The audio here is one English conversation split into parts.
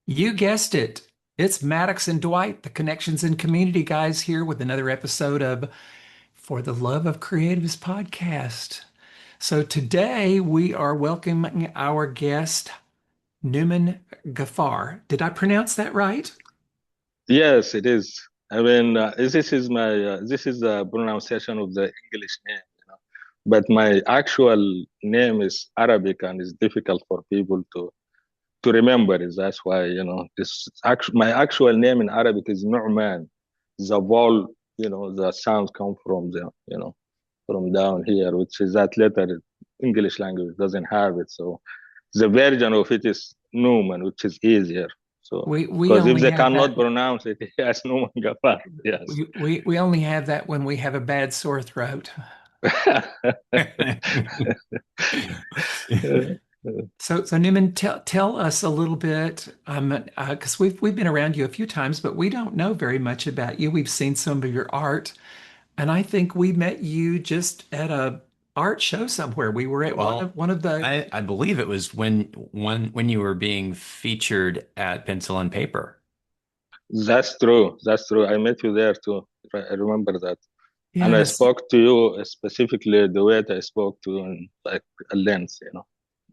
You guessed it. It's Maddox and Dwight, the Connections and Community guys, here with another episode of For the Love of Creatives podcast. So today we are welcoming our guest, Nouman Gaafar. Did I pronounce that right? Yes, it is. I mean, this is the pronunciation of the English name, but my actual name is Arabic and it's difficult for people to remember. Is That's why my actual name in Arabic is Nu'man. The vowel, the sounds come from from down here, which is that letter. English language doesn't have it, so the version of it is Numan, which is easier. So, We because if only they have that cannot pronounce it, as Nouman Gaafar, yes. we only have that when we have a bad sore throat. So Newman, tell us a little bit, because we've been around you a few times, but we don't know very much about you. We've seen some of your art, and I think we met you just at a art show somewhere. We were at Well, one of the. I believe it was when you were being featured at Pencil and Paper. That's true. That's true. I met you there too. I remember that. And I Yes, spoke to you specifically the way that I spoke to you in like a lens. Uh,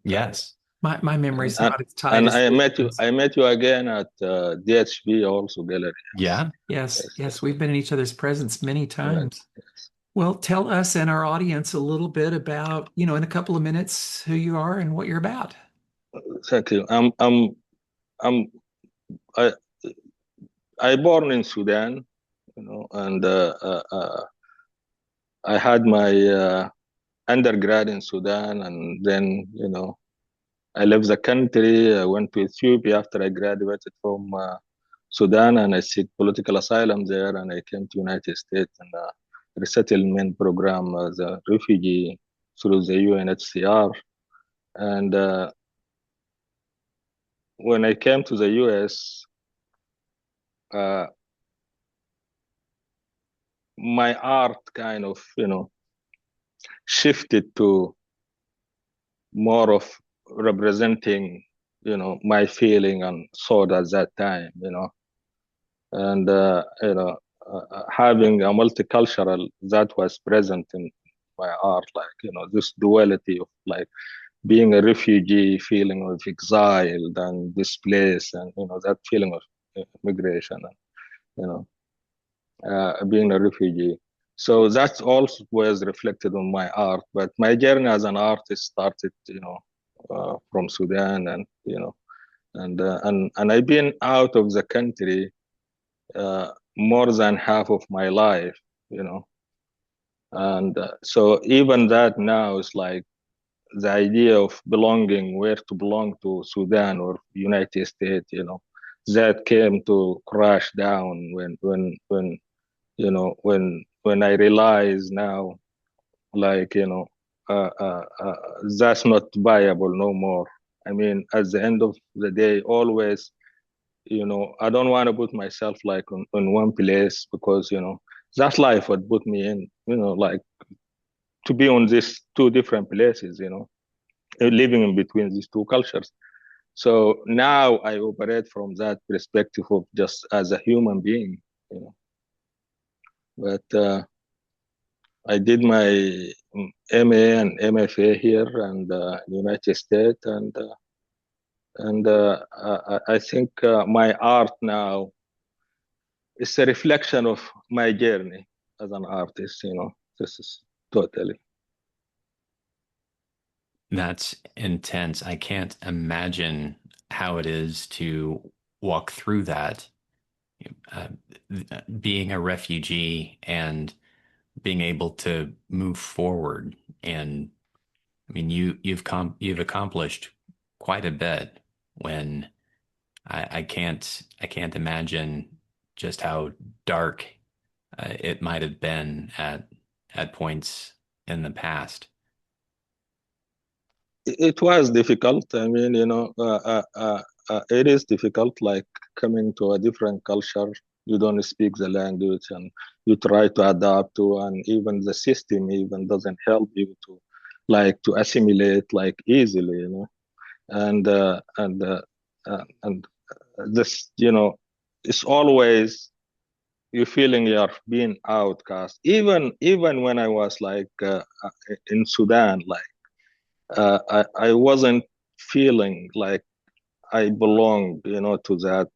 Yes. my and, memory's and not as tight and as I met you. Newman's. I met you again at DHB also gallery. Yes, Yeah. Yes, yes, yes, yes, we've been in each other's presence many yes. times. Well, tell us and our audience a little bit about, in a couple of minutes, who you are and what you're about. Thank you. I'm I I born in Sudan, and I had my undergrad in Sudan, and then I left the country. I went to Ethiopia after I graduated from Sudan, and I seek political asylum there, and I came to United States and resettlement program as a refugee through the UNHCR. And when I came to the US, uh, my art kind of, shifted to more of representing, my feeling and thought at that time, and having a multicultural that was present in my art, like this duality of like being a refugee, feeling of exiled and displaced, and that feeling of migration, and being a refugee. So that also was reflected on my art. But my journey as an artist started, from Sudan, and and I've been out of the country more than half of my life, and so even that now is like the idea of belonging, where to belong to Sudan or United States, that came to crash down when I realize now, like that's not viable no more. I mean, at the end of the day, always, I don't want to put myself like on one place, because that life would put me in, like to be on these two different places, living in between these two cultures. So now I operate from that perspective of just as a human being, you know. But I did my MA and MFA here and United States, and I think my art now is a reflection of my journey as an artist. This is totally. That's intense. I can't imagine how it is to walk through that, uh, being a refugee and being able to move forward. And I mean, you've accomplished quite a bit when I can't imagine just how dark it might have been at points in the past. It was difficult. I mean, it is difficult, like coming to a different culture. You don't speak the language, and you try to adapt to, and even the system even doesn't help you to, like, to assimilate like easily, and this, it's always you feeling you're being outcast. Even when I was like in Sudan, like I wasn't feeling like I belong, to that,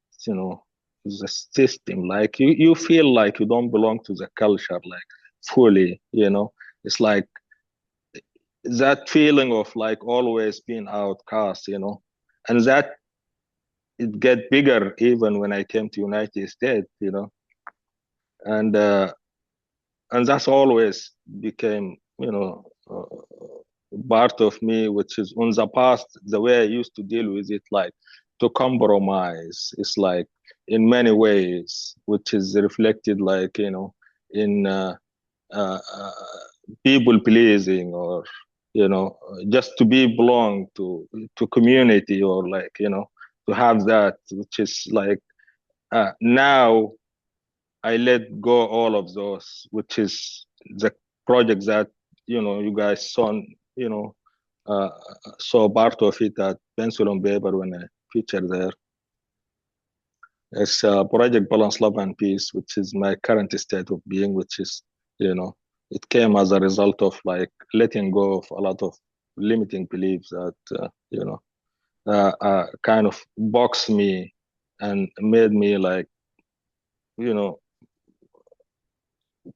the system. Like you feel like you don't belong to the culture, like fully, It's like that feeling of like always being outcast, and that it get bigger even when I came to United States, and that's always became, part of me, which is on the past, the way I used to deal with it, like to compromise. It's like in many ways, which is reflected like, in uh, uh, people pleasing, or, just to be belong to community, or like, to have that, which is like now I let go all of those, which is the project that, you guys saw, you know, uh, saw part of it at Pencil on Paper when I featured there. It's Project Balance, Love and Peace, which is my current state of being, which is, it came as a result of like letting go of a lot of limiting beliefs that, kind of boxed me and made me like, you know,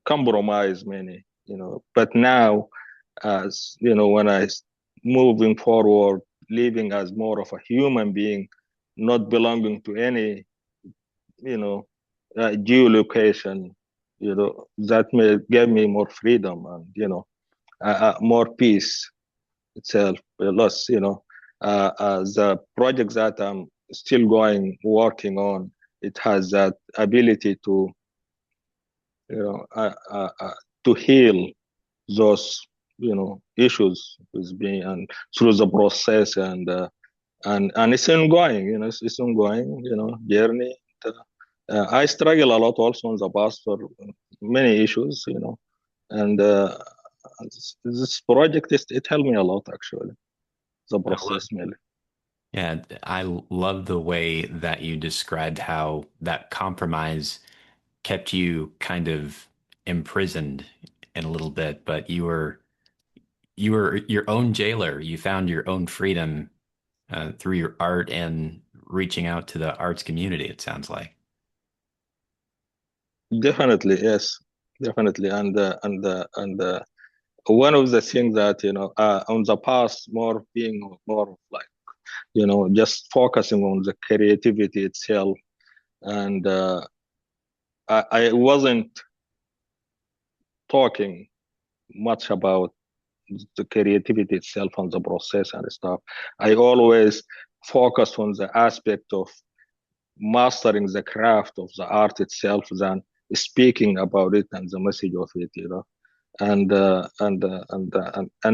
compromise many, but now, as when moving forward, living as more of a human being, not belonging to any, geolocation, that may give me more freedom, and more peace itself. Plus, the project that I'm still working on, it has that ability to, you know uh, uh, uh, to heal those, issues with me, and through the process, and it's ongoing, it's ongoing, journey. I struggle a lot also in the past for many issues, and this project it helped me a lot, actually, the I love, process mainly. yeah, I love the way that you described how that compromise kept you kind of imprisoned in a little bit, but you were your own jailer. You found your own freedom through your art and reaching out to the arts community, it sounds like. Definitely, yes, definitely, and one of the things that, on the past, more being more of like, just focusing on the creativity itself, and I wasn't talking much about the creativity itself and the process and stuff. I always focus on the aspect of mastering the craft of the art itself than speaking about it and the message of it, and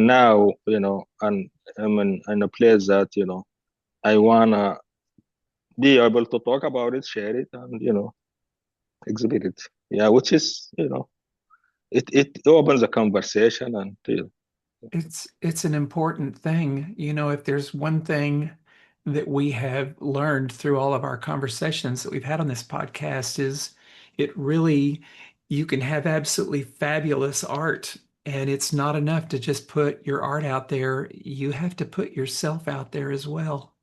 now, and I'm in a place that, I wanna be able to talk about it, share it, and, exhibit it. Yeah, which is, it opens a conversation, and It's an important thing. If there's one thing that we have learned through all of our conversations that we've had on this podcast is it really, you can have absolutely fabulous art, and it's not enough to just put your art out there. You have to put yourself out there as well.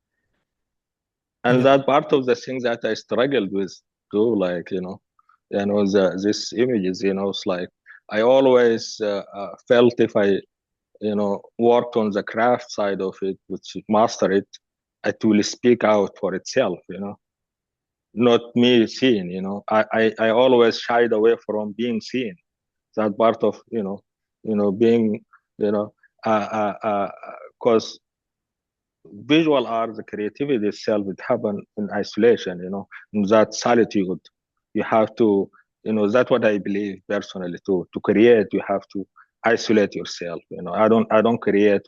You and know, that part of the things that I struggled with too, like, this images, it's like I always felt if I, worked on the craft side of it, which master it, it will speak out for itself, not me seen, I always shied away from being seen. That part of, being, you know because visual art, the creativity itself, it happen in isolation, in that solitude. You have to, that's what I believe personally too. To create, you have to isolate yourself. I don't create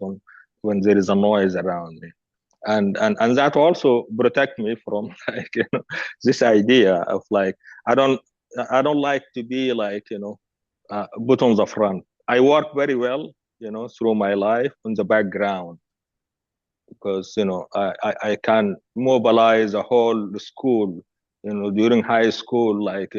when there is a noise around me, and that also protect me from like, this idea of like, I don't I don't like to be like, put on the front. I work very well, through my life in the background, because I can mobilize a whole school. During high school, like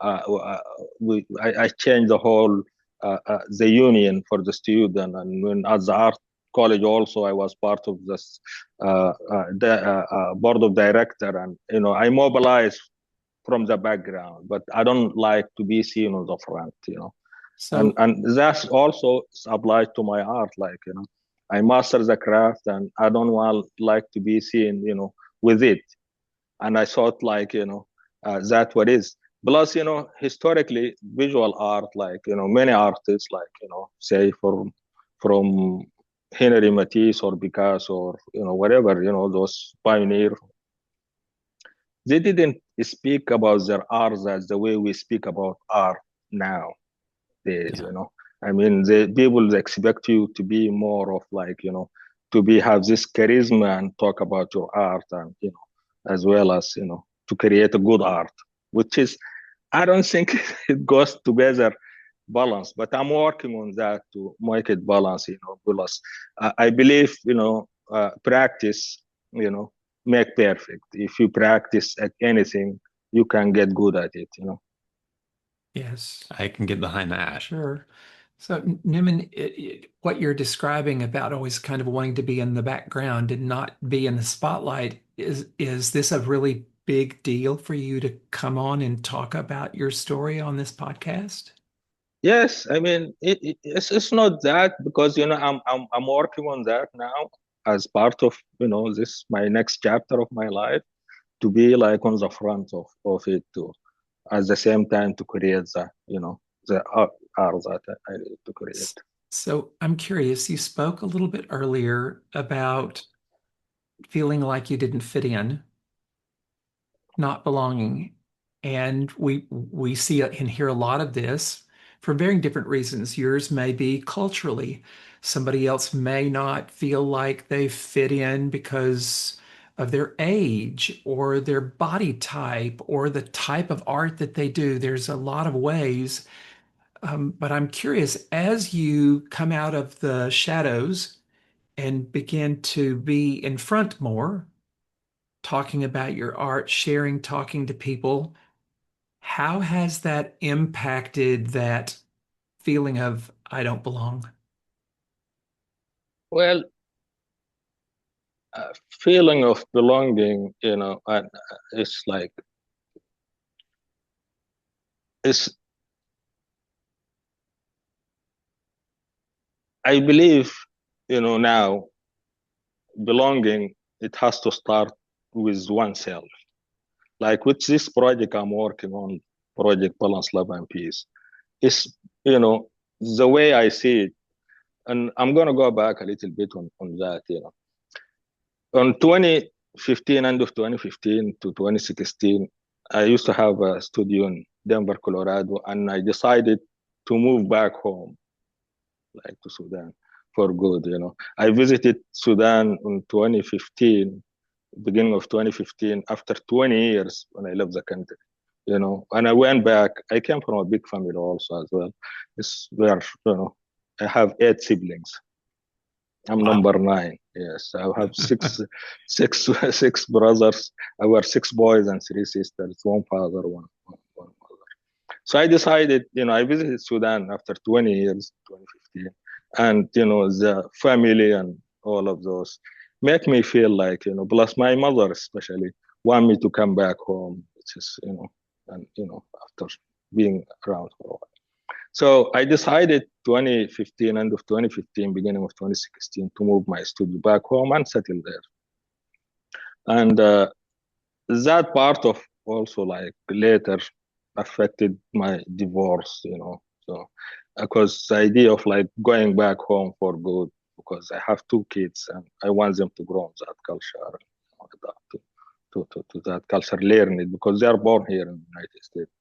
I changed the whole the union for the student, and when at the art college also I was part of this the board of director, and I mobilized from the background, but I don't like to be seen on the front. and So, and that's also applied to my art, like I master the craft, and I don't want like to be seen with it. And I thought, like that what is, plus historically visual art, like many artists, like say from Henry Matisse or Picasso or whatever, those pioneer, they didn't speak about their art as the way we speak about art now days. Yeah. I mean, the people expect you to be more of like to be have this charisma and talk about your art, and as well as to create a good art, which is, I don't think it goes together balance, but I'm working on that to make it balance. Because I believe practice make perfect. If you practice at anything, you can get good at it. yes, I can get behind that. sure. So, Newman, what you're describing about always kind of wanting to be in the background and not be in the spotlight, is this a really big deal for you to come on and talk about your story on this podcast? Yes, I mean it's not that, because I'm working on that now as part of this my next chapter of my life, to be like on the front of it too, at the same time to create the art that I need to create. So, I'm curious, you spoke a little bit earlier about feeling like you didn't fit in, not belonging. And we see and hear a lot of this for varying different reasons. Yours may be culturally. Somebody else may not feel like they fit in because of their age or their body type or the type of art that they do. There's a lot of ways. But I'm curious, as you come out of the shadows and begin to be in front more, talking about your art, sharing, talking to people, how has that impacted that feeling of I don't belong? Well, feeling of belonging, and it's like it's. I believe, now belonging, it has to start with oneself. Like with this project I'm working on, Project Balance, Love and Peace, is the way I see it, and I'm gonna go back a little bit on that. On 2015, end of 2015 to 2016, I used to have a studio in Denver, Colorado, and I decided to move back home, like to Sudan, for good. I visited Sudan in 2015, beginning of 2015, after 20 years when I left the country. And I went back. I came from a big family also as well. It's where I have 8 siblings. I'm Wow. number 9. Yes, I have six, six brothers. I were 6 boys and 3 sisters. One father, one mother. So I decided, I visited Sudan after 20 years, 2015, and the family and all of those make me feel like, plus my mother especially want me to come back home, which is, and after being around for a while. So I decided 2015, end of 2015, beginning of 2016, to move my studio back home and settle there. And that part of also like later affected my divorce. So because the idea of like going back home for good, because I have 2 kids and I want them to grow in that culture and adapt to that culture, learn it, because they are born here in the United States.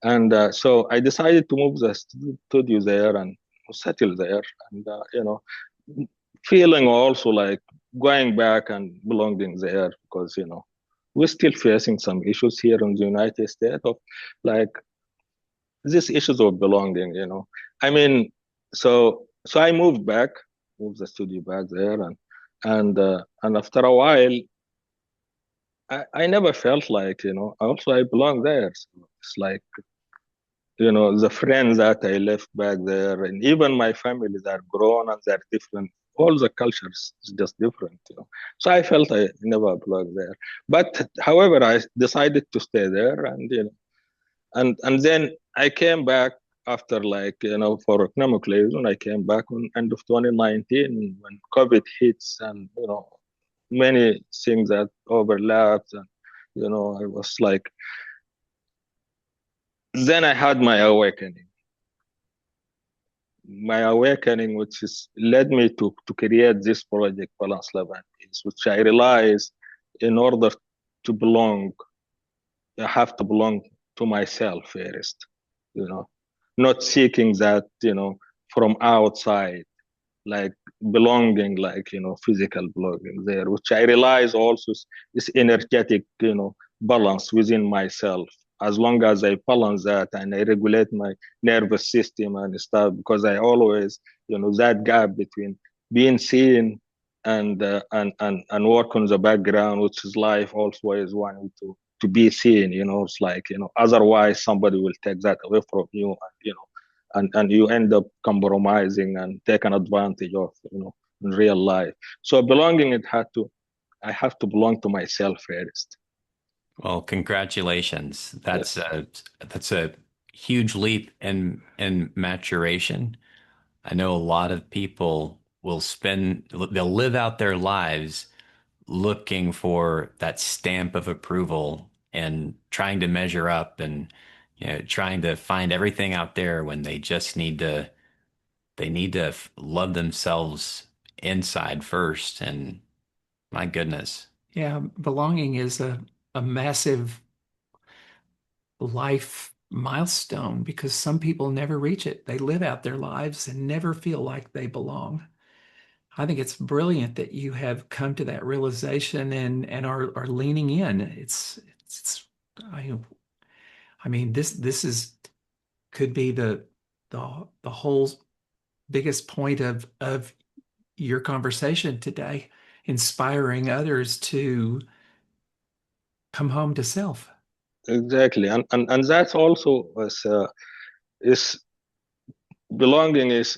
And so I decided to move the studio there and settle there, and feeling also like going back and belonging there, because we're still facing some issues here in the United States of like these issues of belonging. I mean, so I moved the studio back there, and And after a while, I never felt like, also I belong there. So it's like, the friends that I left back there, and even my family that are grown and they're different. All the cultures is just different. So I felt I never belonged there. But however, I decided to stay there, and then I came back after, like, for economic reason. I came back on end of 2019 when COVID hits, and many things that overlapped, and I was like, then I had my awakening, which is led me to create this project, Balance Love and Peace, which I realized in order to belong, I have to belong to myself first, you know, not seeking that, from outside, like belonging, like, physical belonging there, which I realize also is energetic, balance within myself. As long as I balance that and I regulate my nervous system and stuff, because I always, that gap between being seen and work on the background, which is life also is wanting to be seen. It's like, otherwise somebody will take that away from you, and you end up compromising and taking advantage of, in real life. So belonging, I have to belong to myself first. Well, congratulations. That's Yes, a huge leap in maturation. I know a lot of people they'll live out their lives looking for that stamp of approval and trying to measure up and trying to find everything out there when they need to love themselves inside first. And my goodness. Yeah, belonging is a massive life milestone because some people never reach it. They live out their lives and never feel like they belong. I think it's brilliant that you have come to that realization and are leaning in. It's I, I mean this is could be the whole biggest point of your conversation today, inspiring others to come home to self. exactly. And that's also is belonging is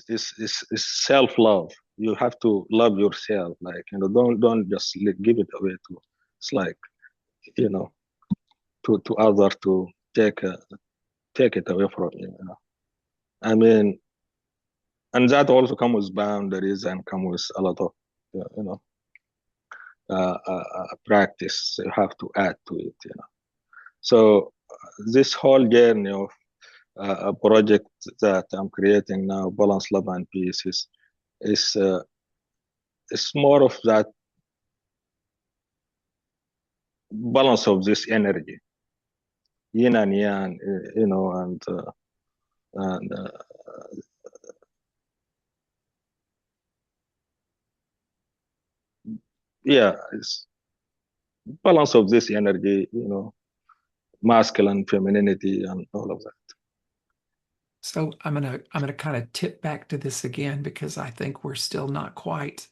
self-love. You have to love yourself. Like, don't just give it away to, it's like, you know, to other to take take it away from you. I mean, and that also comes with boundaries and comes with a lot of, you know, practice. You have to add to it. So this whole journey of a project that I'm creating now, Balance, Love, and Peace, is it's more of that balance of this energy, yin and yang, and yeah, it's balance of this energy, masculine, femininity, and all of that. So I'm gonna kind of tip back to this again because I think we're still not quite.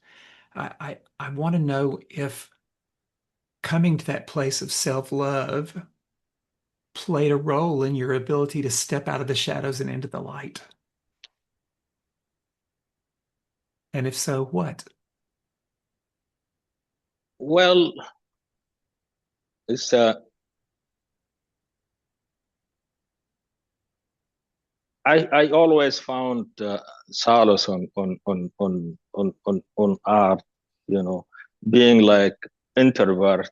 I want to know if coming to that place of self-love played a role in your ability to step out of the shadows and into the light. And if so, what? Well, it's I always found solace on art, being like introvert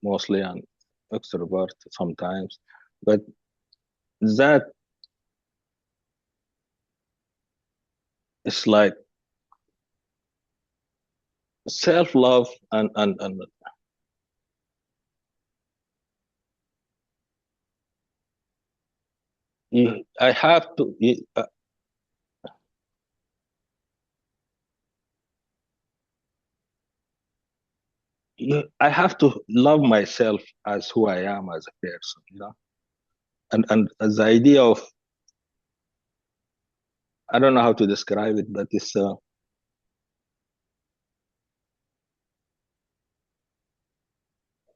mostly and extrovert sometimes, but that is like self love and I have to I have to love myself as who I am as a person. And the idea of, I don't know how to describe it, but it's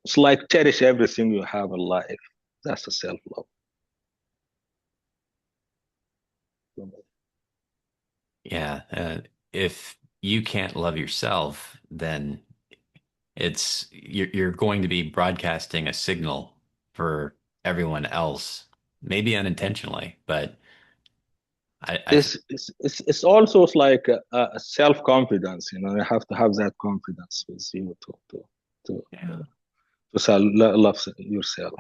It's like cherish everything you have in life. That's a self-love. Yeah. If you can't love yourself, then you're going to be broadcasting a signal for everyone else, maybe unintentionally, but I think, It's also like a self-confidence. You have to have that confidence with you to Yeah. love yourself.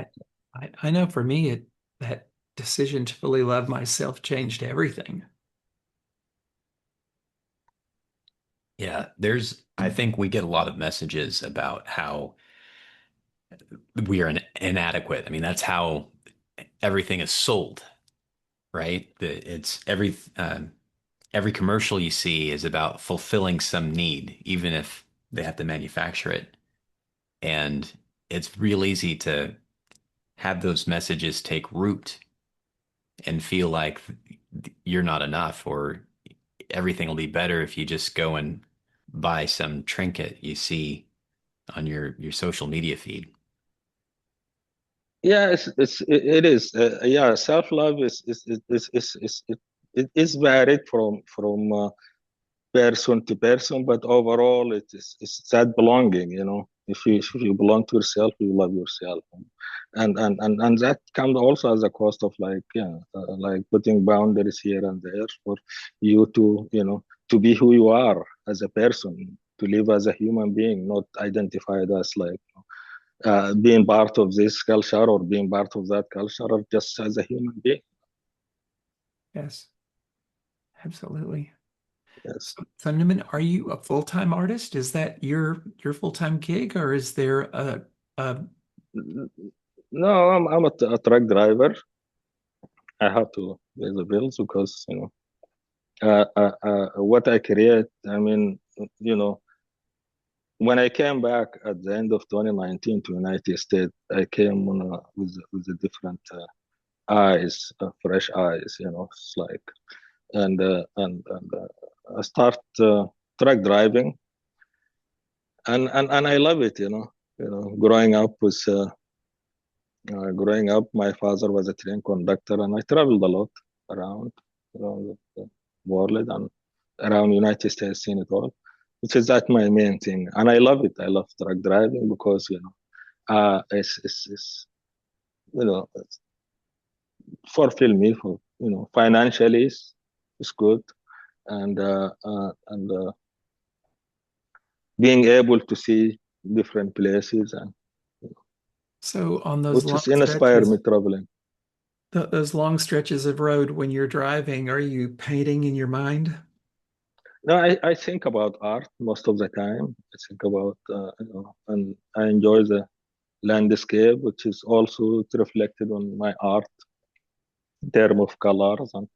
I know for me, that decision to fully love myself changed everything. yeah, I think we get a lot of messages about how we are inadequate. I mean, that's how everything is sold, right? It's every commercial you see is about fulfilling some need, even if they have to manufacture it. And it's real easy to have those messages take root and feel like you're not enough, or everything will be better if you just go and buy some trinket you see on your social media feed. Yeah, it is. Yeah, self-love it is varied from person to person, but overall it's that belonging. If you belong to yourself, you love yourself, and that comes also as a cost of like putting boundaries here and there for you to be who you are as a person, to live as a human being, not identified as like being part of this culture or being part of that culture, or just as a human being. Yes, absolutely. Yes. So Newman, are you a full-time artist? Is that your full-time gig, or is there a No, I'm a truck driver. I have to pay the bills because what I create. I mean, you know, when I came back at the end of 2019 to United States, I came with a different eyes, fresh eyes. It's like and I start truck driving, and I love it. Growing up, my father was a train conductor, and I traveled a lot around the world and around United States in it all, which is that my main thing, and I love it. I love truck driving because it's it's fulfill me for financially it's good, and being able to see different places and so on those which long is inspire me stretches, traveling. those long stretches of road when you're driving, are you painting in your mind? No, I think about art most of the time. I think about, and I enjoy the landscape, which is also reflected on my art in terms of colors and,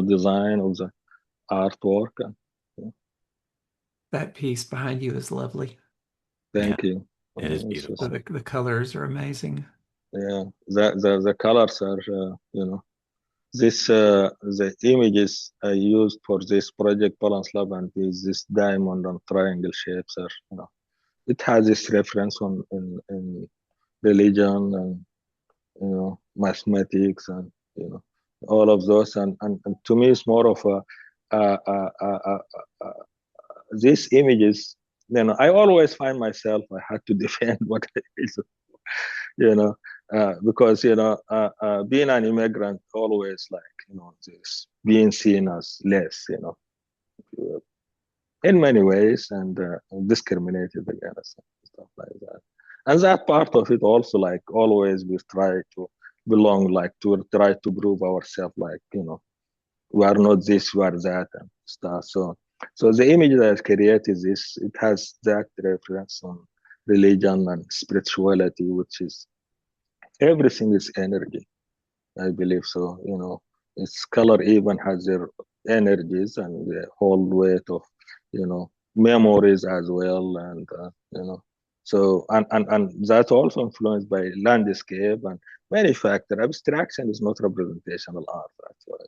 design of the artwork. And, That piece behind you is lovely. Yeah, thank you. it is It's The, just, beautiful. the colors are amazing. yeah, the colors are, the images I used for this project, Balance Lab, and this diamond and triangle shapes are, it has this reference in religion and mathematics and all of those and to me it's more of a these images. I always find myself I had to defend what I is, you know because being an immigrant always like this being seen as less, in many ways, and discriminated against and stuff like that. And that part of it also, like always, we try to belong, like to try to prove ourselves, like we are not this, we are that, and stuff. So the image that I create is this. It has that reference on religion and spirituality, which is everything is energy. I believe so. Its color even has their energies and the whole weight of, memories as well, and so and that's also influenced by landscape and many factors. Abstraction is not representational art. That's why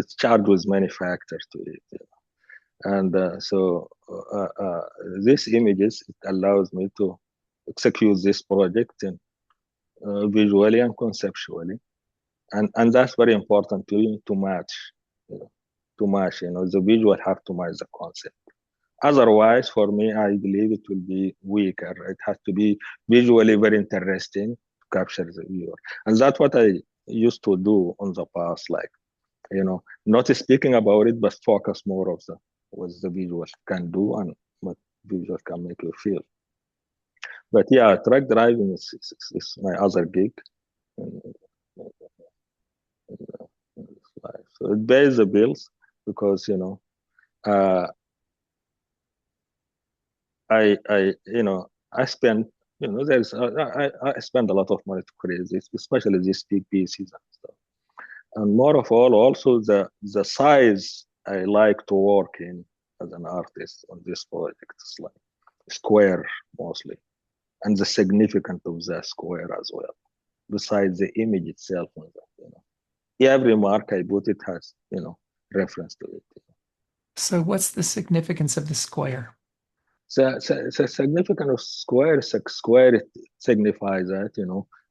it's charged with many factors to it. And these images, it allows me to execute this project in, visually and conceptually. And that's very important to match, you know, the visual have to match the concept. Otherwise, for me, I believe it will be weaker. It has to be visually very interesting to capture the viewer. And that's what I used to do on the past, like, not speaking about it, but focus more of the what the visual can do and what visual can make you feel. But yeah, truck driving is my other gig in, in this life. So it pays the bills because, uh, I spend, I spend a lot of money to create this, especially these big pieces and stuff. And more of all, also the size I like to work in as an artist on this project is like square mostly, and the significance of the square as well. Besides the image itself, every mark I put it has reference to it. So what's the significance of the square? The significance of square, square it signifies that,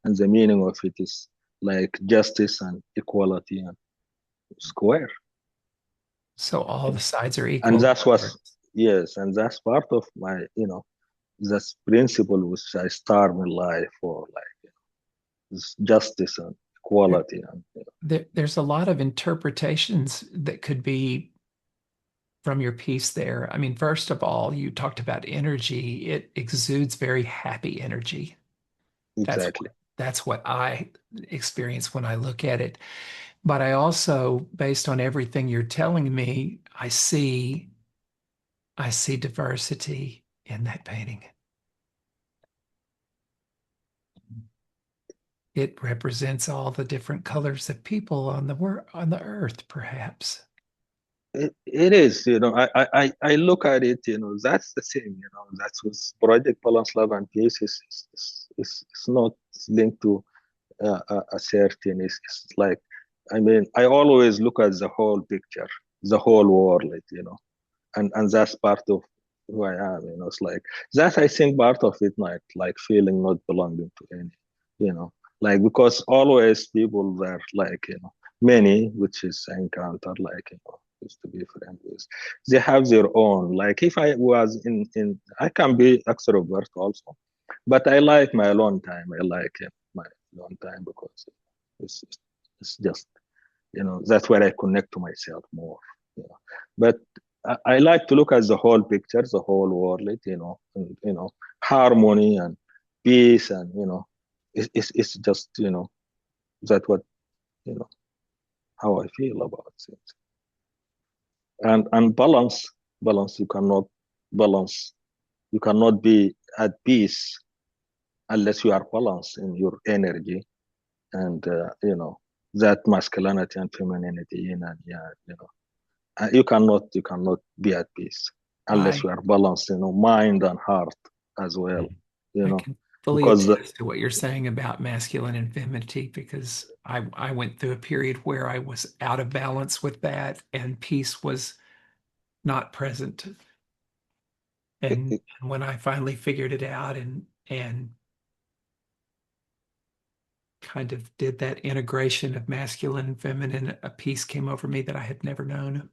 and the meaning of it is like justice and equality and square. So all the sides are And equal. that's what, yes, and that's part of my, this principle which I starve my life for, like, this justice and There, equality. And there's a lot of interpretations that could be from your piece there. I mean, first of all, you talked about energy. It exudes very happy energy. That's exactly. that's what I experience when I look at it. But I also, based on everything you're telling me, I see diversity in that painting. It represents all the different colors of people on the earth, perhaps. It is, I look at it, that's the thing, that's what Project Balance, Love and Peace is not linked to a certain, it's like, I mean, I always look at the whole picture, the whole world, and that's part of who I am, it's like, that I think part of it, like feeling not belonging to any, you know, like, because always people were like, many, which is I encounter, like, used to be friends with, they have their own, like, if I was I can be extrovert also, but I like my alone time. I like my alone time because it's, it's just, that's where I connect to myself more. But I like to look at the whole picture, the whole world, and, harmony and peace, and it's just, that what, you know, how I feel about it. And balance, balance, you cannot be at peace unless you are balanced in your energy and that masculinity and femininity, and yeah, you cannot be at peace unless I you are balanced, mind and heart as well, I can fully because attest to what you're saying about masculine and femininity because I went through a period where I was out of balance with that and peace was not present. And when I finally figured it out and kind of did that integration of masculine and feminine, a peace came over me that I had never known.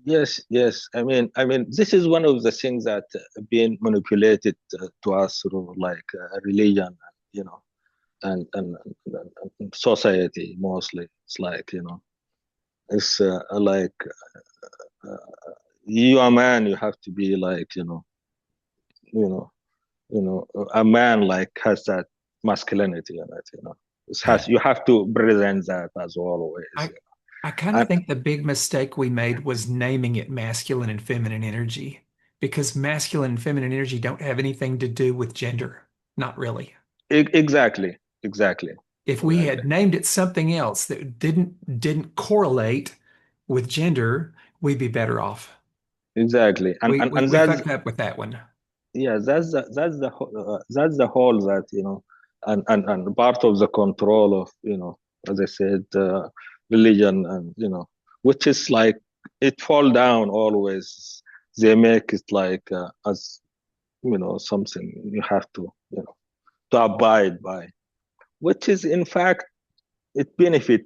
yes, I mean this is one of the things that being manipulated to us through, like, religion, and society mostly. It's like, it's like, uh, you a man, you have to be like, you know a man, like, has that masculinity in it, you have to present that as always. I I kind of And think the big mistake we made was naming it masculine and feminine energy because masculine and feminine energy don't have anything to do with gender. Not really. exactly, If we exactly, had named it something else that didn't correlate with gender, we'd be better off. exactly. and We and, we, and we that's, fucked up with that one. yeah, that's the whole, that, and part of the control of, as I said, religion, and which is like it fall down always. They make it like as something you have to to abide by, which is in fact it benefit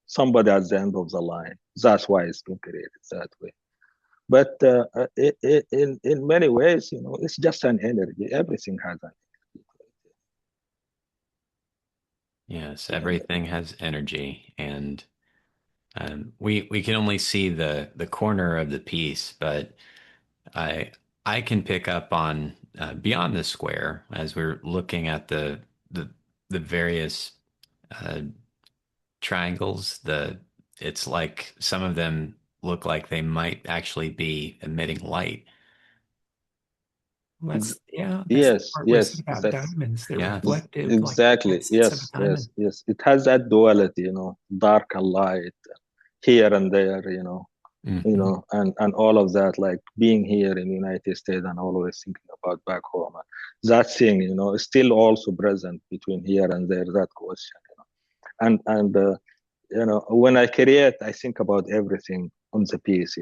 somebody at the end of the line. That's why it's been created that way. But in many ways, it's just an energy. Everything has an Yes, energy. everything has energy, and we can only see the corner of the piece, but I I can pick up on beyond the square as we're looking at the the various uh, triangles. It's like some of them look like they might actually be emitting light. Well, that's the Yes, part where I said yes, about that's diamonds. They're Yes. reflective, like the exactly. facets of a Yes, diamond. yes, yes. It has that duality, dark and light, here and there, Hmm. and all of that, like being here in the United States and always thinking about back home. That thing, is still also present between here and there, that question, and when I create, I think about everything on the piece,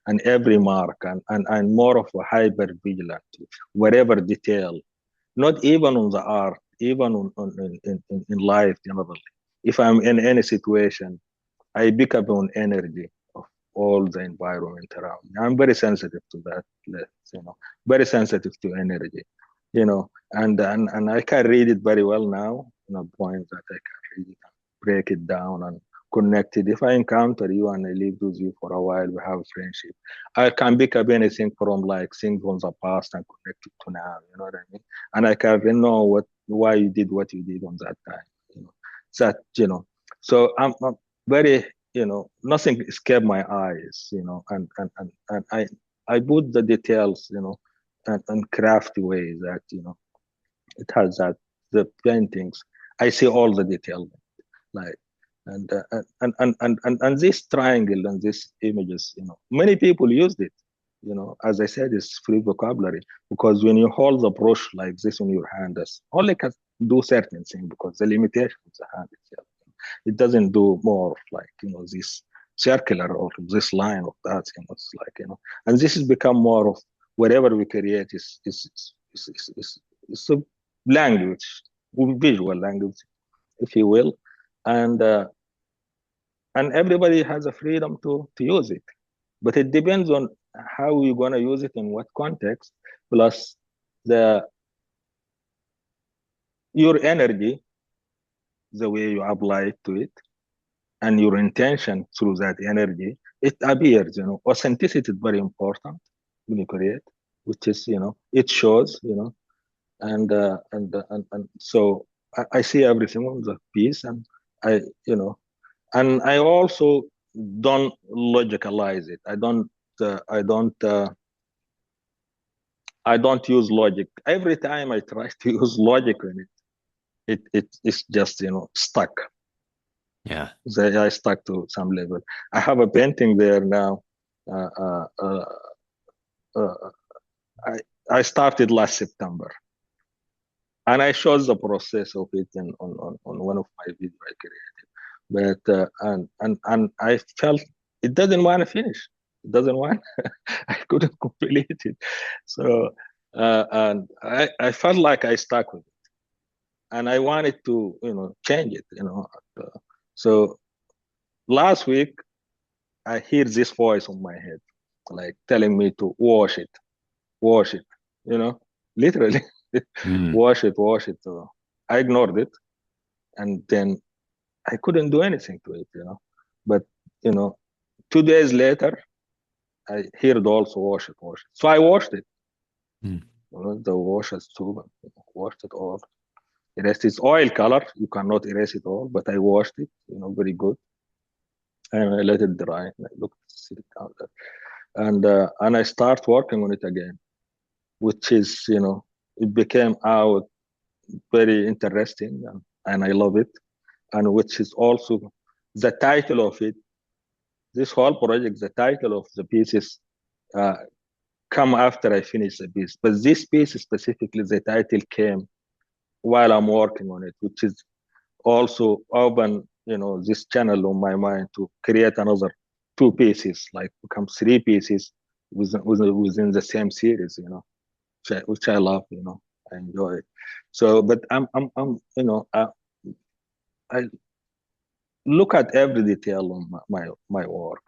and every mark, and more of a hyper vigilant, whatever detail, not even on the art, even in life generally. If I'm in any situation, I pick up on energy of all the environment around me. I'm very sensitive to that, very sensitive to energy, and I can read it very well now, point that I can read it and break it down and connect it. If I encounter you and I live with you for a while, we have a friendship. I can pick up anything from like things from the past and connect it to now. You know what I mean? And I can know why you did what you did on that time. That So I'm very nothing escaped my eyes, and I put the details, and crafty ways that it has that the paintings. I see all the detail, like and this triangle and these images, many people used it. As I said, it's free vocabulary, because when you hold the brush like this in your hand, that's only can do certain things because the limitation of the hand itself. It doesn't do more like this circular or this line of that. It's like and this has become more of whatever we create is a language, visual language, if you will, and uh, and everybody has a freedom to use it, but it depends on how you're going to use it in what context, plus the your energy, the way you apply it to it, and your intention through that energy, it appears. Authenticity is very important when you create, which is it shows, and so I see everything on the piece, and I and I also don't logicalize it. I don't use logic. Every time I try to use logic in it's just stuck. Yeah. I stuck to some level. I have a painting there now. Uh, uh, uh, uh, I I started last September, and I showed the process of it on one of my videos I created. But and I felt it doesn't want to finish. It doesn't want. I couldn't complete it. So and I felt like I stuck with it, and I wanted to change it. So last week I hear this voice on my head, like telling me to wash it, literally Mm. wash it. So I ignored it, and then I couldn't do anything to it. But you know, 2 days later, I heard also wash it. So I washed it. Mm. The wash has too, washed it all. Erased its oil color. You cannot erase it all, but I washed it. Very good, and I let it dry. And I looked, sit it down there, and I start working on it again, which is it became out very interesting, and I love it, and which is also the title of it. This whole project, the title of the piece is uh, come after I finish the piece. But this piece specifically, the title came while I'm working on it, which is also open, this channel on my mind to create another two pieces, like become three pieces within the same series, which I love, I enjoy it. So, but I'm I look at every detail on my work,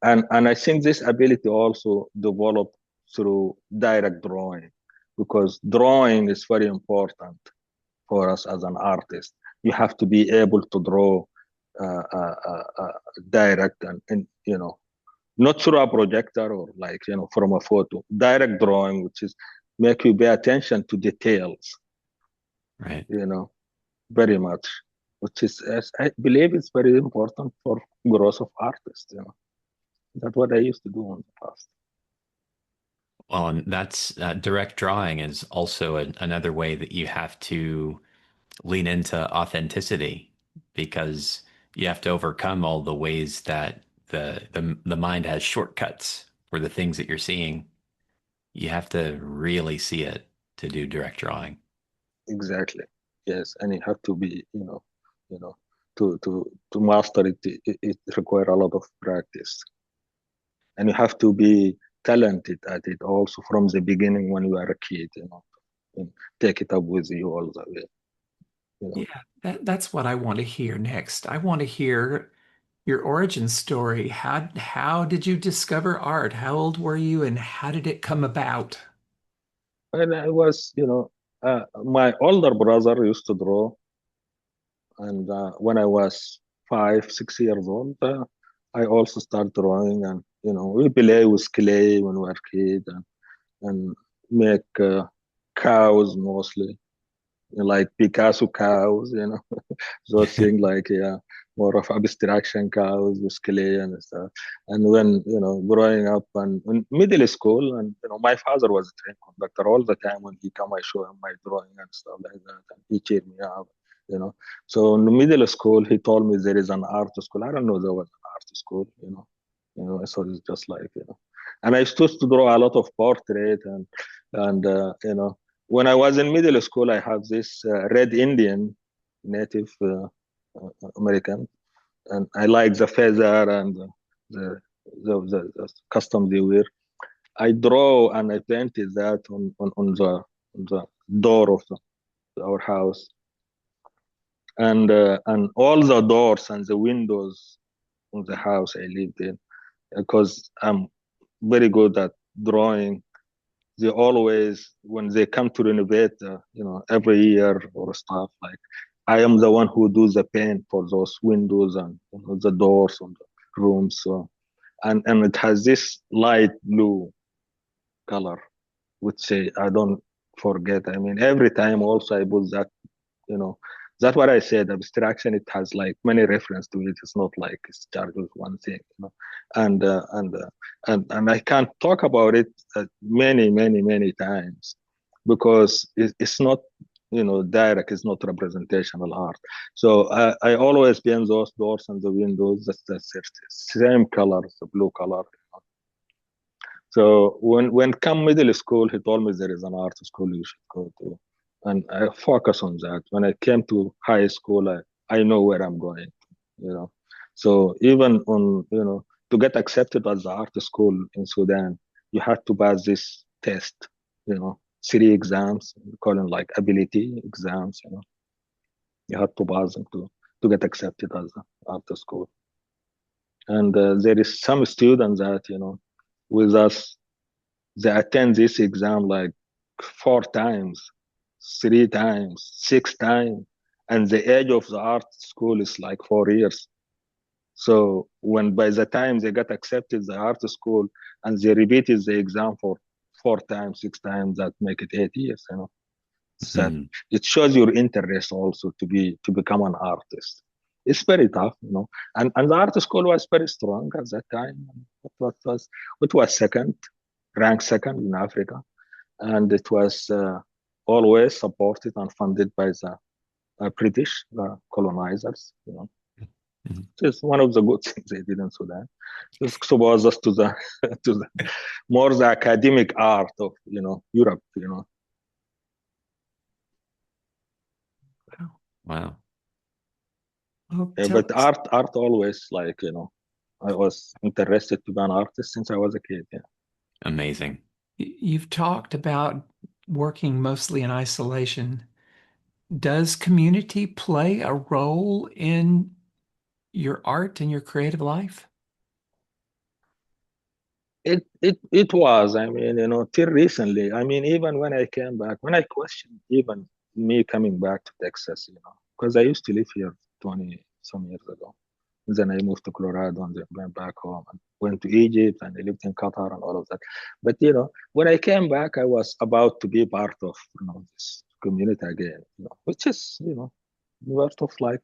and I think this ability also developed through direct drawing, because drawing is very important for us as an artist. You have to be able to draw direct and not through a projector or like from a photo. Direct drawing, which is make you pay attention to details, Right. very much, which is, as I believe, it's very important for growth of artists. That's what I used to do in the past. Well, and that's direct drawing is also another way that you have to lean into authenticity because you have to overcome all the ways that the mind has shortcuts for the things that you're seeing. You have to really see it to do direct drawing. Exactly. Yes, and you have to be, you know, to master it. It requires a lot of practice, and you have to be talented at it also from the beginning when you are a kid. And take it up with you all the way. You know. Yeah, that's what I want to hear next. I want to hear your origin story. How did you discover art? How old were you and how did it come about? And I was, my older brother used to draw, and when I was 5, 6 years old, I also started drawing, and we play with clay when we were kids, and make cows mostly, like Picasso cows, those things like, yeah, more of abstraction cows with clay and stuff. And when growing up and in middle school, and my father was a train conductor. All the time when he come, I show him my drawing and stuff like that, and he cheered me up. you know so in the middle school he told me there is an art school. I don't know there was an art school. So it's just like, and I used to draw a lot of portrait, and when I was in middle school, I have this red Indian, Native American, and I like the feather and the the custom they wear. I draw and I painted that on the door of our house, and all the doors and the windows in the house I lived in, because I'm very good at drawing. They always, when they come to renovate, every year or stuff, like I am the one who does the paint for those windows and the doors on the rooms. So, and it has this light blue color, which I don't forget. I mean, every time also I put that, you know, that's what I said. Abstraction, it has like many reference to it. It's not like it's charged with one thing. And and I can't talk about it many times, because it's not direct. It's not representational art. So I always paint those doors and the windows. That's the same color, the blue color. So when come middle school, he told me there is an art school you should go to, and I focus on that. When I came to high school, I know where I'm going. You know, so even on to get accepted as the art school in Sudan, you had to pass this test. 3 exams, we call them like ability exams. You had to pass them to get accepted as the art school. And there is some students that with us, they attend this exam like 4 times, 3 times, 6 times, and the age of the art school is like 4 years. So when by the time they got accepted the art school and they repeated the exam for 4 times, 6 times, that make it 8 years. So Mhm. it shows your interest also to become an artist. It's very tough. And the art school was very strong at that time. It was second, ranked second in Africa, and it was always supported and funded by the British colonizers. Mhm. It's one of the good things they did in Sudan. It exposed us to the to the more the academic art of Europe. Wow. Wow. Well, Yeah, tell but us. art always like I was interested to be an artist since I was a kid. Yeah. Amazing. You've talked about working mostly in isolation. Does community play a role in your art and your creative life? It was, I mean, till recently. I mean, even when I came back, when I questioned even me coming back to Texas, because I used to live here 20 some years ago. Then I moved to Colorado and then went back home and went to Egypt and I lived in Qatar and all of that. But when I came back, I was about to be part of this community again, which is part of like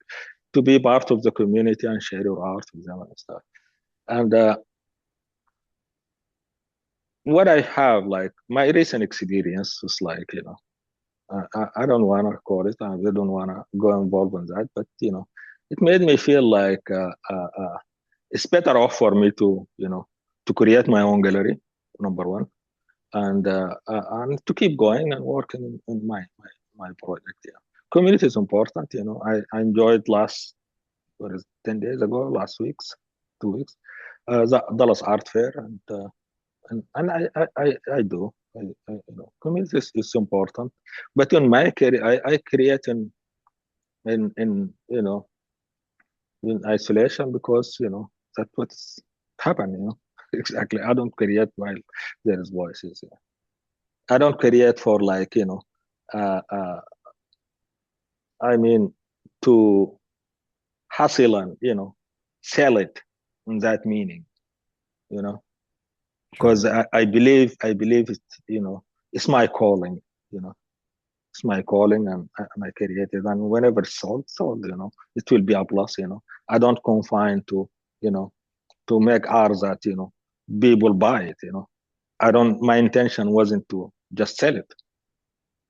to be part of the community and share your art with them and stuff. And what I have, like my recent experience was like, I don't want to call it, I don't want to go involved in that, but it made me feel like it's better off for me to create my own gallery, number one, and to keep going and working in my project. Yeah, community is important. I enjoyed what is 10 days ago, last week's 2 weeks, the Dallas Art Fair, and I do. Community is important, but in my career, I create in in isolation because that's what's happened. Exactly. I don't create while there is voices. Yeah. I don't create for like uh, uh, I mean to hustle and sell it in that meaning. You know because Sure. I believe it. It's my calling. You know it's my calling and I create it. And whenever it's sold, it will be a plus. I don't confine you know to make art that people buy it. I don't. My intention wasn't to just sell it.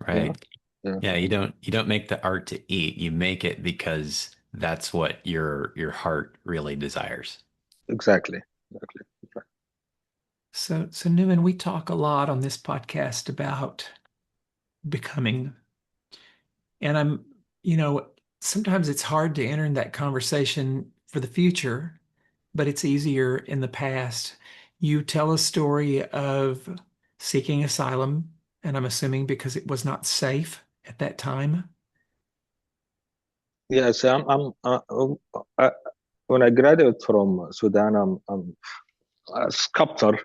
You know. Right. Yeah. Yeah, you don't make the art to eat. You make it because that's what your heart really desires. Exactly. Exactly. Right. So Newman, we talk a lot on this podcast about becoming. And sometimes it's hard to enter in that conversation for the future, but it's easier in the past. You tell a story of seeking asylum, and I'm assuming because it was not safe at that time. Yes. Uh, when I graduated from Sudan, I'm a sculptor.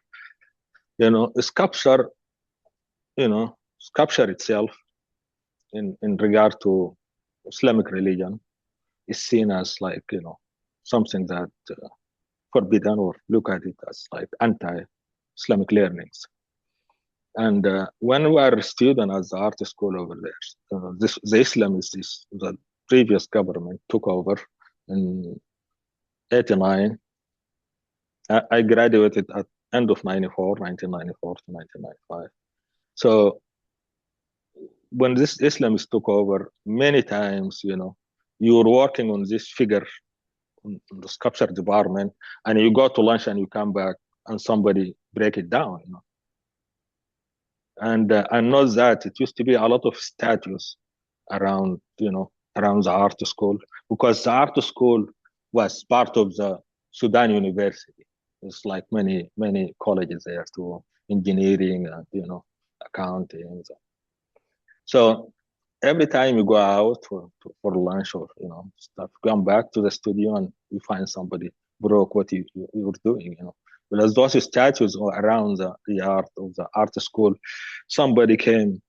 Sculpture. Sculpture itself, in regard to Islamic religion, is seen as like something that forbidden, or look at it as like anti-Islamic learnings. And when we were a student at the art school over there, the Islamists, the previous government took over in 89. I graduated at end of 1994 to 1995. So when this Islamists took over, many times, you were working on this figure in the sculpture department, and you go to lunch and you come back and somebody break it down. And not that it used to be a lot of statues around around the art school, because the art school was part of the Sudan University. It's like many colleges there to engineering and accounting. So every time you go out for lunch or stuff, come back to the studio and you find somebody broke what you were doing. Because those statues are around the art of the art school, somebody came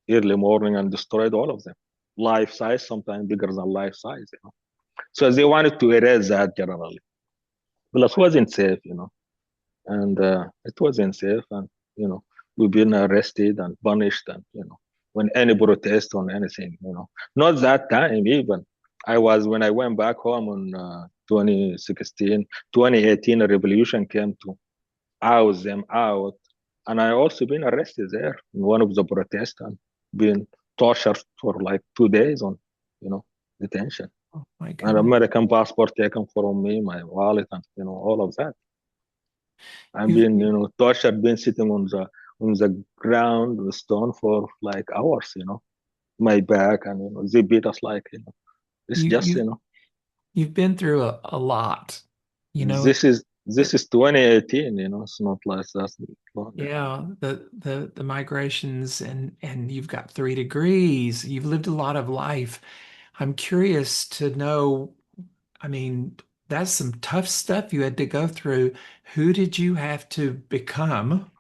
early morning and destroyed all of them, life size, sometimes bigger than life size. So they wanted to erase that generally. But it wasn't safe. And it wasn't safe, and we've been arrested and punished, and when any protest on anything, not that time even. When I went back home in 2016, 2018, a revolution came to oust them out, and I also been arrested there in one of the protests and been tortured for like 2 days on detention, Oh my and goodness. American passport taken from me, my wallet, and all of that. I've You've been, tortured, been sitting on the ground with stone for like hours, my back, and they beat us like, it's you just, you you've been through a lot, you know. this is this is 2018, it's not like that's long ago. Yeah, the migrations and you've got 3 degrees. You've lived a lot of life. I'm curious to know, I mean, that's some tough stuff you had to go through. Who did you have to become?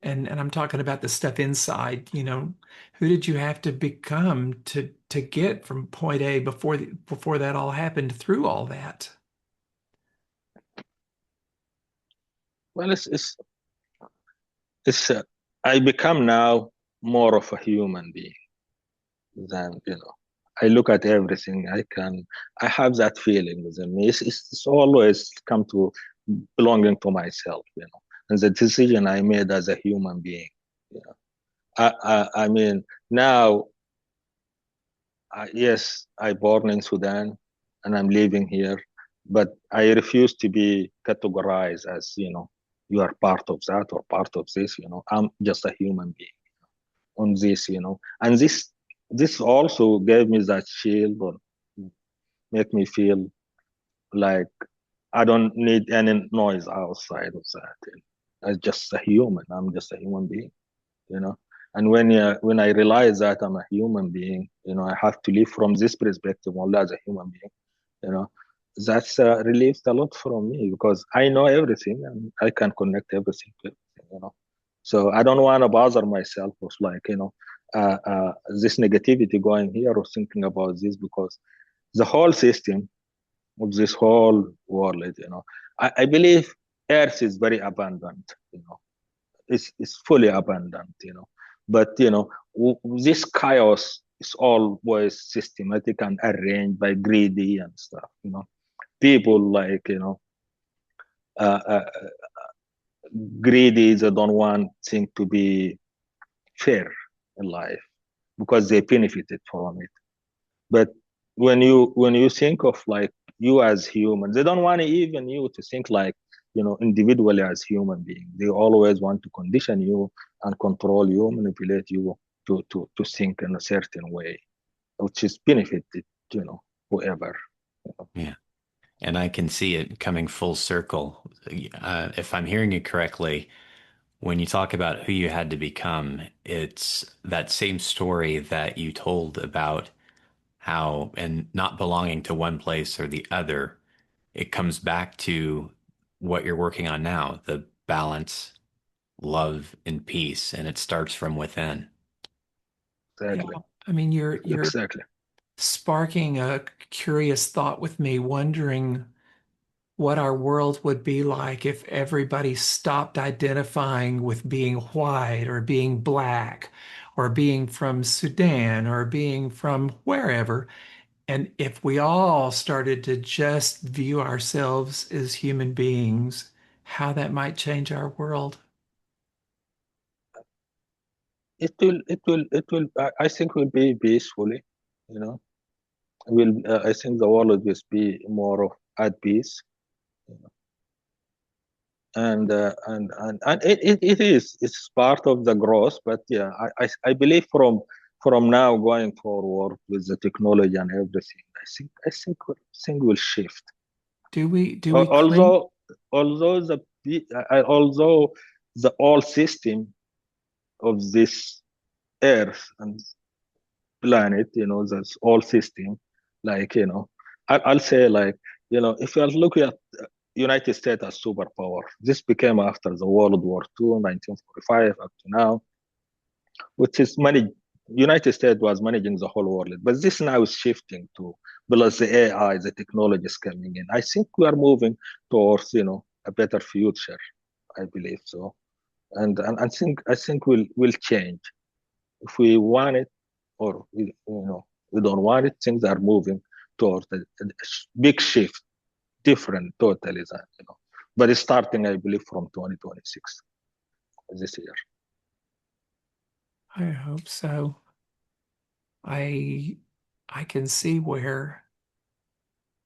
And I'm talking about the stuff inside, who did you have to become to get from point A before that all happened through all that? Well, it's I become now more of a human being than I look at everything. I have that feeling within me. It's always come to belonging to myself, and the decision I made as a human being. You know, I mean, now, yes, I born in Sudan, and I'm living here, but I refuse to be categorized as you are part of that or part of this. I'm just a human being on this, and this also gave me that shield or make me feel like I don't need any noise outside of that. As just a human, I'm just a human being, you know. And when I realize that I'm a human being, I have to live from this perspective only as a human being, you know. That's relieves a lot from me because I know everything and I can connect everything to everything. So I don't want to bother myself with this negativity going here or thinking about this because the whole system of this whole world, I believe Earth is very abundant, it's fully abundant, but this chaos is always systematic and arranged by greedy and stuff, people like uh, uh, greedy, they don't want things to be fair in life because they benefited from it. But when you think of like you as human, they don't want even you to think like individually as human being. They always want to condition you and control you, manipulate you to think in a certain way, which is benefited whoever. Yeah. And I can see it coming full circle. If I'm hearing you correctly, when you talk about who you had to become, it's that same story that you told about how, and not belonging to one place or the other, it comes back to what you're working on now, the balance, love, and peace, and it starts from within. Yeah, Exactly. I mean, you're Exactly. sparking a curious thought with me, wondering what our world would be like if everybody stopped identifying with being white or being black or being from Sudan or being from wherever. And if we all started to just view ourselves as human beings, how that might change our world. I think will be peacefully, you know. Will I think the world will just be more of at peace, you know. And it is it's part of the growth, but yeah, I believe from now going forward with the technology and everything, I think will shift. Do we cling? Although although the old system of this earth and planet, this old system, like I'll say like if you look at United States as superpower, this became after the World War II, 1945 up to now, which is managed. United States was managing the whole world, but this now is shifting to because the AI, the technology is coming in. I think we are moving towards a better future. I believe so, and I think will change if we want it or we don't want it. Things are moving towards a big shift, different totally than but it's starting, I believe, from 2026 this year. I hope so. I I can see where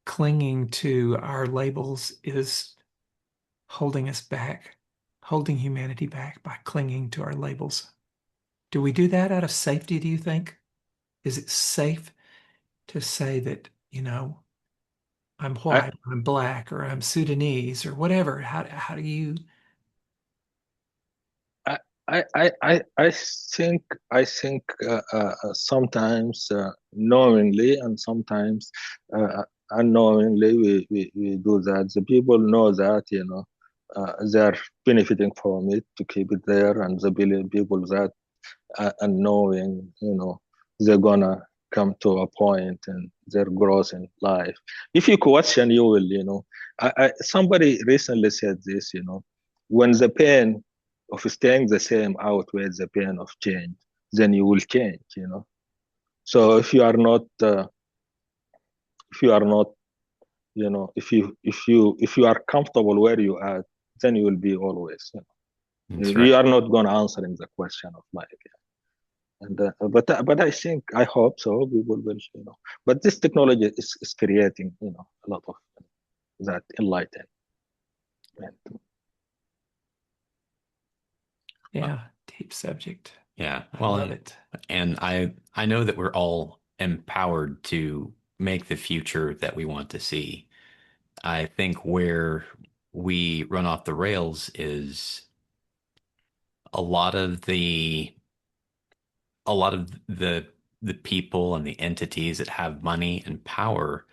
clinging to our labels is holding us back, holding humanity back by clinging to our labels. Do we do that out of safety, do you think? Is it safe to say that, I'm I, white, or I'm black, or I'm Sudanese, or whatever. How do you? I, I think sometimes knowingly and sometimes unknowingly we do that. The people know that, they're benefiting from it to keep it there, and the people that and knowing, they're gonna come to a point in their growth in life. If you question, you will, somebody recently said this, when the pain of staying the same outweighs the pain of change, then you will change. So if you are not, if you are comfortable where you are, then you will be always. That's You right. are not going to answer in the question of life. And but I think I hope so. People will, But this technology is creating, a lot of that enlightenment. Yeah, deep subject. Yeah. I Well, love it. and I know that we're all empowered to make the future that we want to see. I think where we run off the rails is a lot of the a lot of the people and the entities that have money and power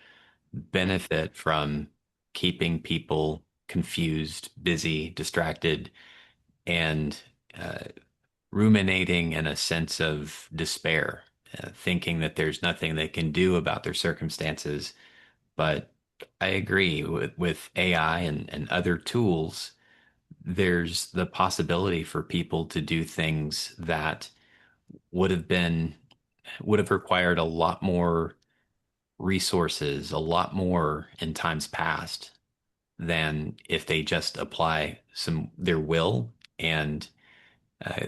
benefit from keeping people confused, busy, distracted, and uh, ruminating in a sense of despair, thinking that there's nothing they can do about their circumstances. But I agree with AI and other tools, there's the possibility for people to do things that would have been would have required a lot more resources, a lot more in times past than if they just apply some their will and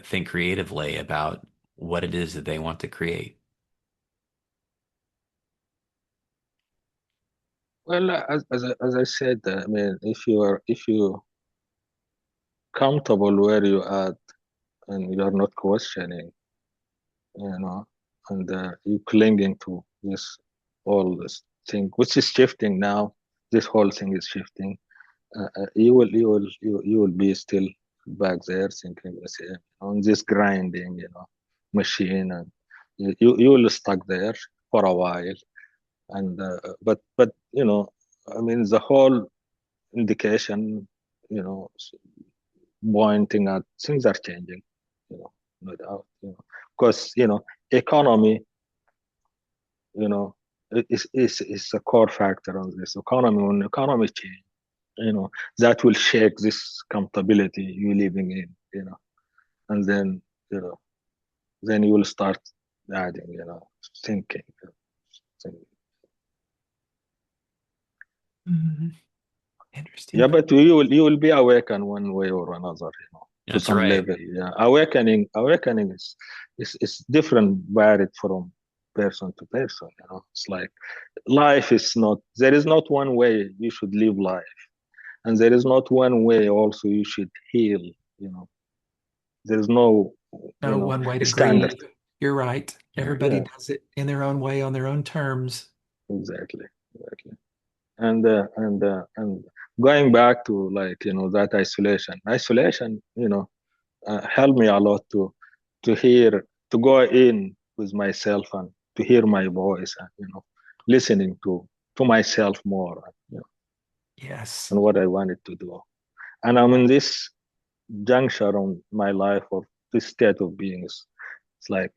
think creatively about what it is that they want to create. Well, as I said, I mean, if you comfortable where you are and you're not questioning, you know, and you clinging to this all this thing, which is shifting now. This whole thing is shifting. You will be still back there thinking the same on this grinding, machine, and you will stuck there for a while. And but I mean, the whole indication, pointing at things are changing, no doubt, because economy, you know, is a core factor on this economy. When economy change, that will shake this comfortability you living in, and then you know then you will start adding, thinking, thinking. Mhm. Yeah, Interesting. but you will be awakened one way or another, to That's some right. level. Yeah, awakening is different, varied from person to person. It's like life is not. There is not one way you should live life, and there is not one way also you should heal. You know, there is no, No one way to standard. grieve. You're right. Yeah. Everybody Yeah, does it in their own way, on their own terms. exactly, exactly. And going back to, like, that isolation, helped me a lot to hear, to go in with myself and to hear my voice, and listening to myself more, Yes. and what I wanted to do. And I'm in this juncture on my life of this state of being. It's like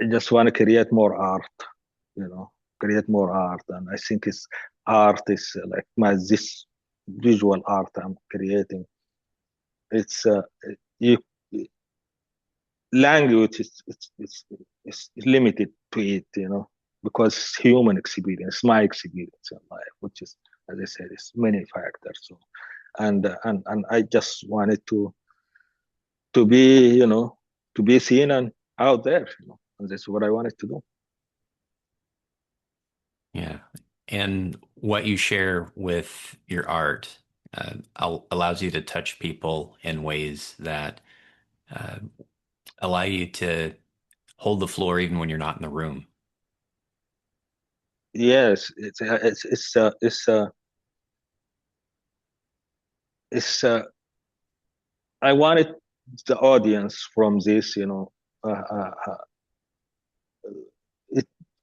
I just want to create more art, you know, create more art. And I think it's art is like this visual art I'm creating. It's you language is limited to it, because it's human experience, my experience in life, which is, as I said, is many factors. So, and I just wanted to be, to be seen and out there, and that's what I wanted to do. Yeah. And what you share with your art allows you to touch people in ways that uh, allow you to hold the floor even when you're not in the room. yes, it's I wanted the audience from this, it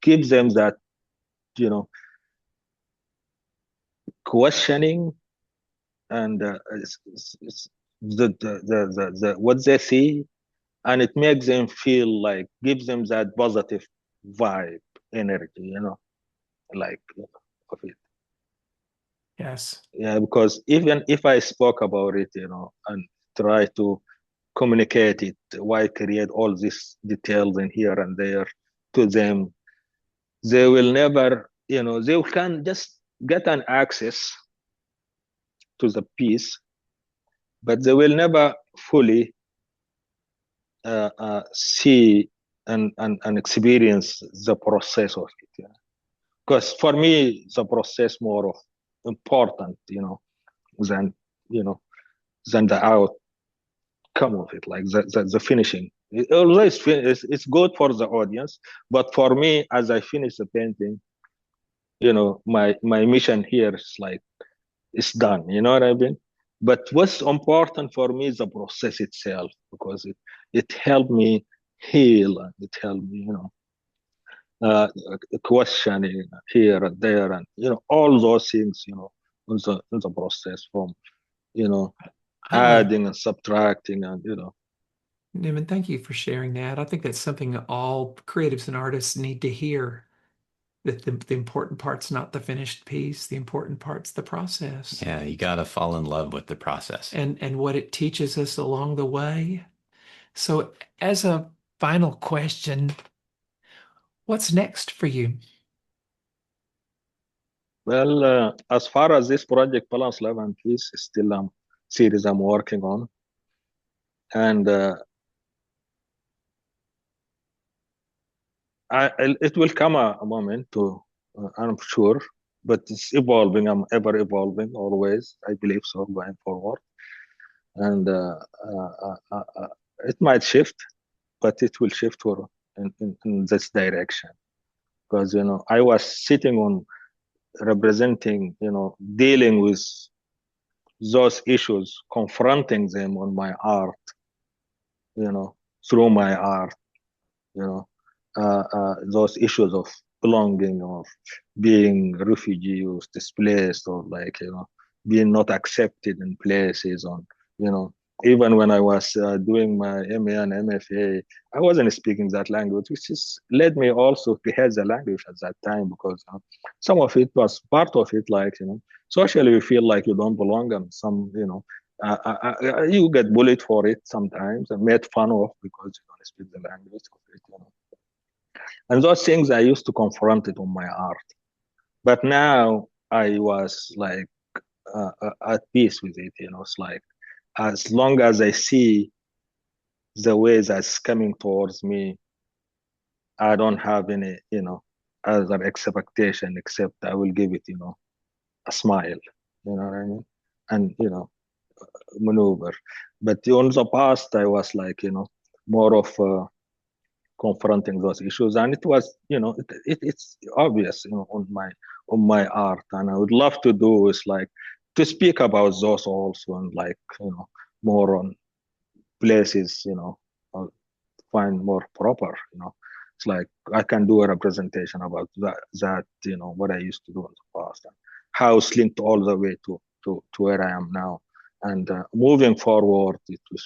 gives them that, you know, questioning and it's the what they see, and it makes them feel like, gives them that positive vibe, energy, like of it. Yes. Yeah, because even if I spoke about it, and try to communicate it, why create all these details in here and there to them, they will never, they can just get an access to the piece, but they will never fully see and experience the process of it. Yeah. Because for me, the process more of important, than you know than the outcome of it, like the finishing. Although it's good for the audience, but for me, as I finish the painting, my mission here is like it's done. You know what I mean? But what's important for me is the process itself, because it helped me heal, and it helped me, uh, questioning here and there, and all those things, in the process, from you know I love adding and subtracting, and Newman. Thank you for sharing that. I think that's something that all creatives and artists need to hear. That the important part's not the finished piece. The important part's the process Yeah, you gotta fall in love with the process. and what it teaches us along the way. So, as a final question, what's next for you? well, as far as this project, Balance, Love, and Peace, is still series I'm working on, and it will come a moment to, I'm sure, but it's evolving. I'm ever evolving, always. I believe so, going forward, and it might shift, but it will shift in this direction, because I was sitting on representing, dealing with those issues, confronting them on my art, through my art, you know, those issues of belonging, or being refugee or displaced, or like, being not accepted in places, on, you know, even when I was doing my MA and MFA, I wasn't speaking that language, which is led me also to hate the language at that time, because some of it was part of it, like, socially you feel like you don't belong, and some, you get bullied for it sometimes and made fun of because you don't speak the language of it, and those things I used to confront it on my art. But now I was like at peace with it. It's like, as long as I see the way that's coming towards me, I don't have any, other expectation, except I will give it, a smile. You know what I mean? And, maneuver. But on the past, I was like, more of confronting those issues, and it was, it's obvious, on my art, and I would love to do is like to speak about those also, and like, more on places, uh, find more proper, it's like I can do a representation about that, what I used to do in the past, and how it's linked all the way to where I am now, and moving forward, it was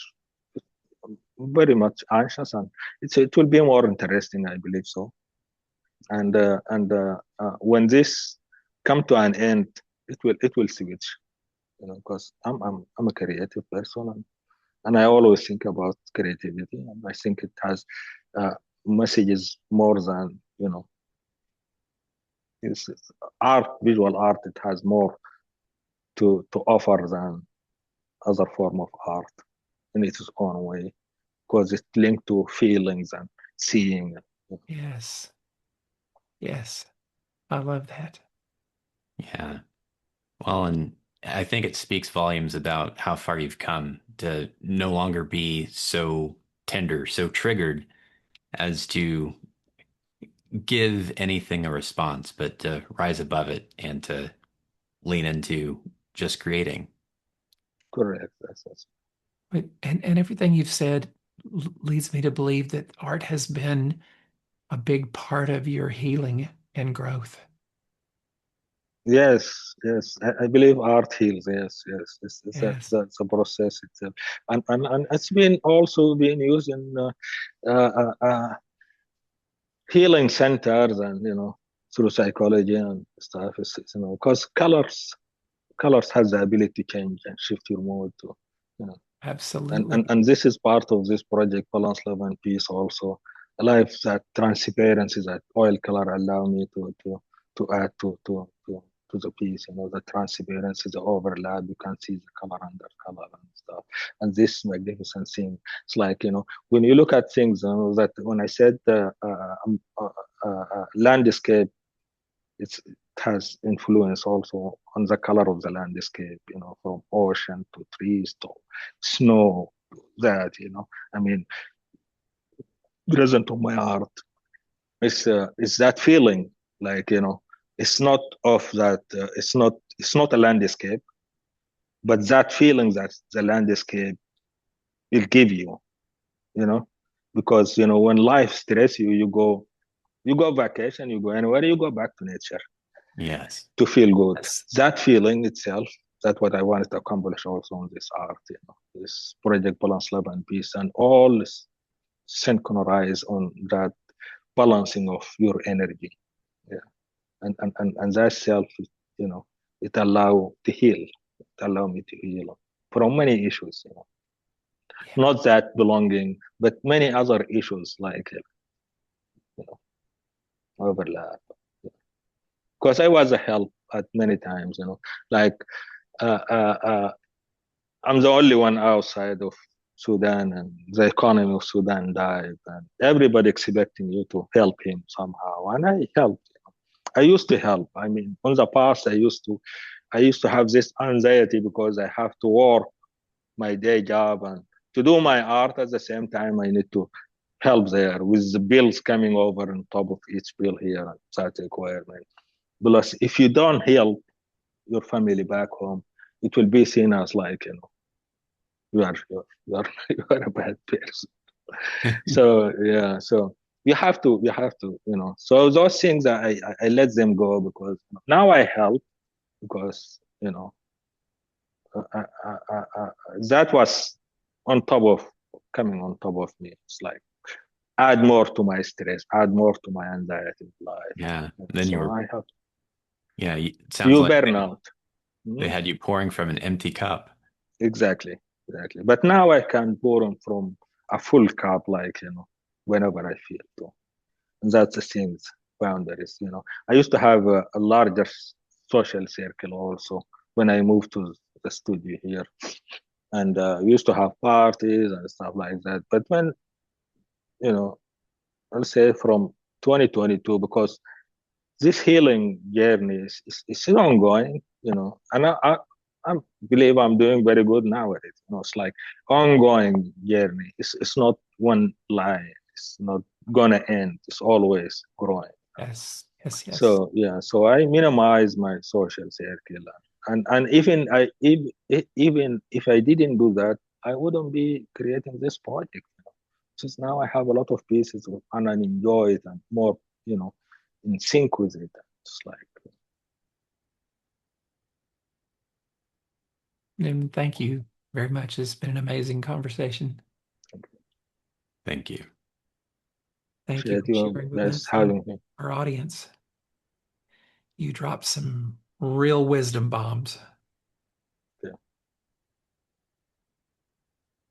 very much anxious, and it will be more interesting, I believe so. And when this come to an end, it will switch, because I'm a creative person, and I always think about creativity, and I think it has messages more than, it's art, visual art. It has more to offer than other form of art in its own way, because it's linked to feelings and seeing. Yes. Yes. I love that. Yeah. Well, and I think it speaks volumes about how far you've come to no longer be so tender, so triggered as to give anything a response, but to rise above it and to lean into just creating. Correct. That's And everything you've said leads me to believe that art has been a big part of your healing and growth. yes, yes. I believe art heals. Yes, yes. Yes, That's a process itself, and it's been also being used in healing centers and through psychology and stuff. Because colors has the ability to change and shift your mood to you know absolutely. and this is part of this project, balance, love, and peace. Also, a life that transparency, that oil color allow me to add to the piece. The transparency, the overlap, you can see the color under color and stuff. And this magnificent thing, it's like when you look at things, that when I said landscape, it has influence also on the color of the landscape, from ocean to trees to snow, that, I mean, present on my art. It's that feeling, like, it's not of that, it's not a landscape, but that feeling that the landscape will give you, you know, because, when life stress you, you go vacation, you go anywhere, you go back to nature Yes. to feel good. That's That feeling itself, that's what I wanted to accomplish also on this art, this project, balance, love, and peace, and all is synchronized on that balancing of your energy. Yeah. And that self, you know, it allow to heal. It allow me to heal from many issues, Yeah. not that belonging, but many other issues like, overlap. Because I was a help at many times, like uh, uh, uh, I'm the only one outside of Sudan, and the economy of Sudan died, and everybody expecting you to help him somehow, and I helped. I used to help. I mean, in the past, I used to have this anxiety because I have to work my day job and to do my art at the same time. I need to help there with the bills coming over on top of each bill here and that requirement. Plus, if you don't help your family back home, it will be seen as like, you are you are a bad person. So yeah, so you have to so those things I let them go, because now I help, because uh, uh, uh, uh, uh, that was on top of coming on top of me. It's like add more to my stress, add more to my anxiety in life. yeah. Then So you were, I have yeah, it sounds you like burn out. they Mhm. had you pouring from an empty cup. Exactly, exactly. But now I can pour on from a full cup, like, whenever I feel to. And that's the things, boundaries. I used to have a larger social circle also when I moved to the studio here, and we used to have parties and stuff like that. But when, you know, I'll say from 2022, because this healing journey is still ongoing, and I believe I'm doing very good nowadays. It's like ongoing journey. It's not one line. It's not gonna end. It's always growing. Yes, yes, yes. So yeah, so I minimize my social circle, and even if I didn't do that, I wouldn't be creating this project. Since now I have a lot of pieces and I enjoy it and more, in sync with it. It's like, And thank you very much. It's been an amazing conversation. Thank you. Thank you appreciate for you sharing with guys us and having me. our audience. You dropped some real wisdom bombs.